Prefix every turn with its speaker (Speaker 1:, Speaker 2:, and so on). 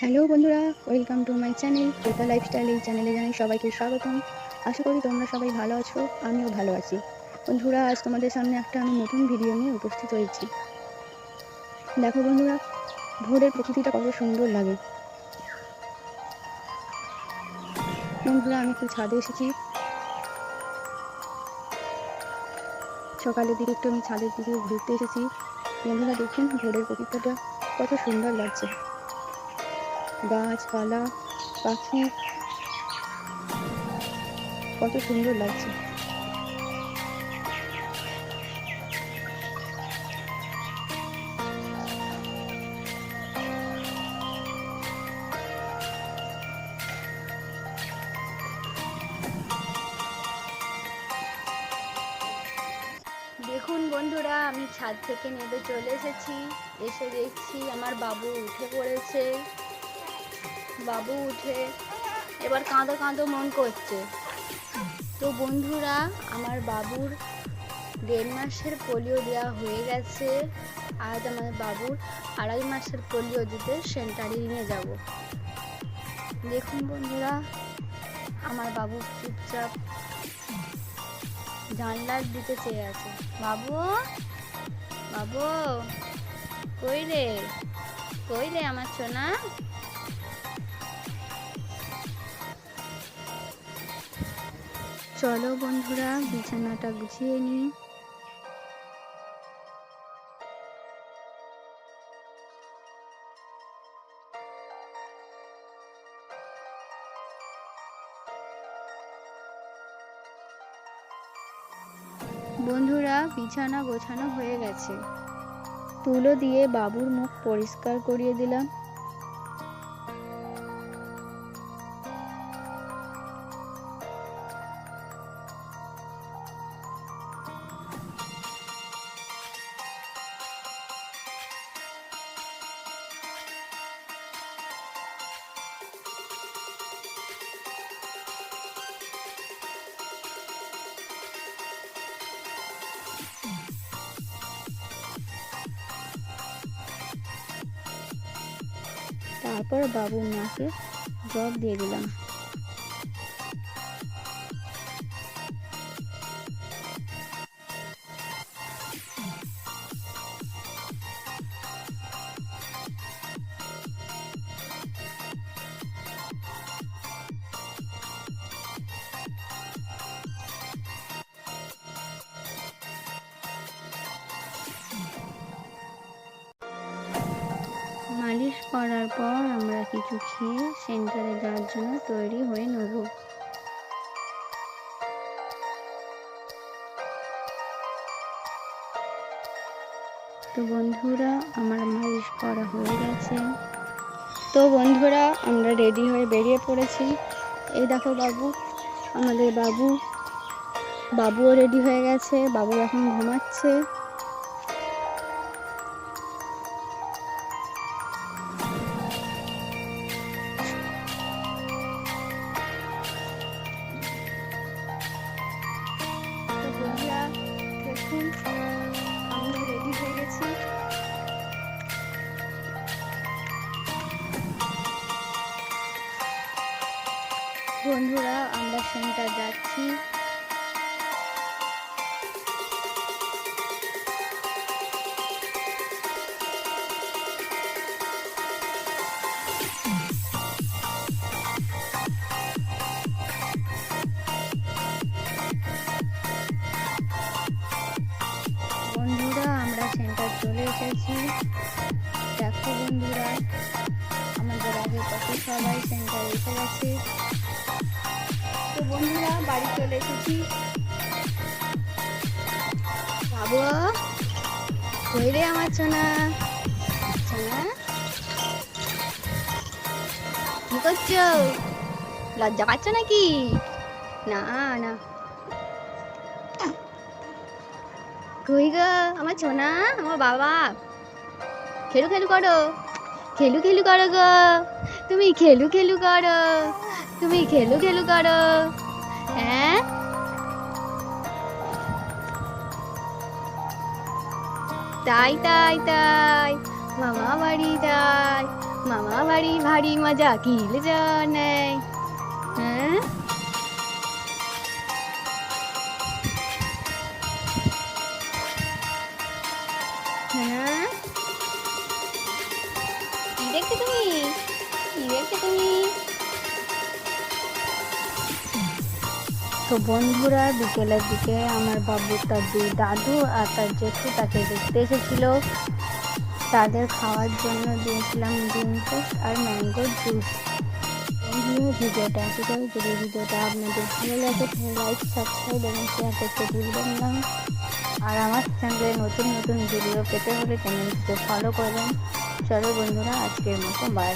Speaker 1: Hello বন্ধুরা, welcome to my channel Shweta lifestyle. এই চ্যানেলে জানাই সবাইকে স্বাগতম। আশা করি তোমরা সবাই ভালো আছো, আমিও ভালো আছি। বন্ধুরা, আজ তোমাদের সামনে একটা আমি নতুন ভিডিও নিয়ে উপস্থিত হয়েছি। দেখো বন্ধুরা, ভোরের প্রকৃতিটা কত সুন্দর লাগে। বন্ধুরা, আমি একটু ছাদে এসেছি। সকালের দিকে একটু আমি ছাদের দিকে ঘুরতে এসেছি। বন্ধুরা দেখুন, ভোরের প্রকৃতিটা কত সুন্দর লাগছে। গাছপালা, পাখি, কত সুন্দর লাগছে। দেখুন বন্ধুরা, আমি ছাদ থেকে নেমে চলে এসেছি। এসে দেখছি আমার বাবু উঠে পড়েছে। বাবু উঠে এবার কাঁদো কাঁদো মন করছে। তো বন্ধুরা, আমার বাবুর 1.5 মাসের পোলিও দেওয়া হয়ে গেছে। আজ আমার বাবুর 2.5 মাসের পোলিও দিতে সেন্টারে নিয়ে যাব। দেখুন বন্ধুরা, আমার বাবু চুপচাপ জানলার দিকে চেয়ে আছে। বাবু, বাবু, কই রে, কই রে আমার সোনা? চলো বন্ধুরা, বিছানাটা গুছিয়ে নিই। বন্ধুরা, বিছানা গোছানো হয়ে গেছে। তুলো দিয়ে বাবুর মুখ পরিষ্কার করিয়ে দিলাম। তারপর বাবুর মাকে ড্রপ দিয়ে দিলাম। মালিশ করার পর আমরা কিছু খেয়ে সেন্টারে যাওয়ার জন্য তৈরি হয়ে নেব। তো বন্ধুরা, আমার মালিশ করা হয়ে গেছে। তো বন্ধুরা, আমরা রেডি হয়ে বেরিয়ে পড়েছি। এই দেখো বাবু, আমাদের বাবুও রেডি হয়ে গেছে। বাবু এখন ঘুমাচ্ছে। তো বন্ধুরা দেখুন, আমরা রেডি হয়ে গেছি। বন্ধুরা, আমরা সেন্টার যাচ্ছি। বন্ধুরা, আমরা সেন্টার চলে এসেছি। দেখো বন্ধুরা, আমাদের আগে কত সবাই সেন্টারে এসে গেছে। তো বন্ধুরা, বাড়ি চলে এসেছি। বাবু, কই রে আমার সোনা? সোনা, কি করছো? লজ্জা পাচ্ছ নাকি? না না, কই গো আমার সোনা, আমার বাবা? খেলু খেলু করো, খেলু খেলু করো গো। তুমি খেলু খেলু করো, তুমি খেলু খেলু করো। হ্যাঁ, তাই তাই তাই, মামা বাড়ি যাই, মামা বাড়ি ভারী মজা কিল নেই। হ্যাঁ হ্যাঁ কি দেখছো তুমি, কি দেখছো তুমি? তো বন্ধুরা বিকেলের দিকে আমার বাবু, তার দুই দাদু আর তার জেঠু তাকে দেখতে এসেছিল। তাদের খাওয়ার জন্য দিয়েছিলাম ডিম টোস্ট আর ম্যাঙ্গো জুস। ভিডিওটা এতটাই, যদি ভিডিওটা আপনাদের ভালো লাগে তাহলে লাইক, সাবস্ক্রাইব এবং শেয়ার করতে ভুলবেন না। আর আমার চ্যানেলে নতুন নতুন ভিডিও পেতে হলে চ্যানেলটিকে ফলো করবেন। চলো বন্ধুরা, আজকের মতো বাই।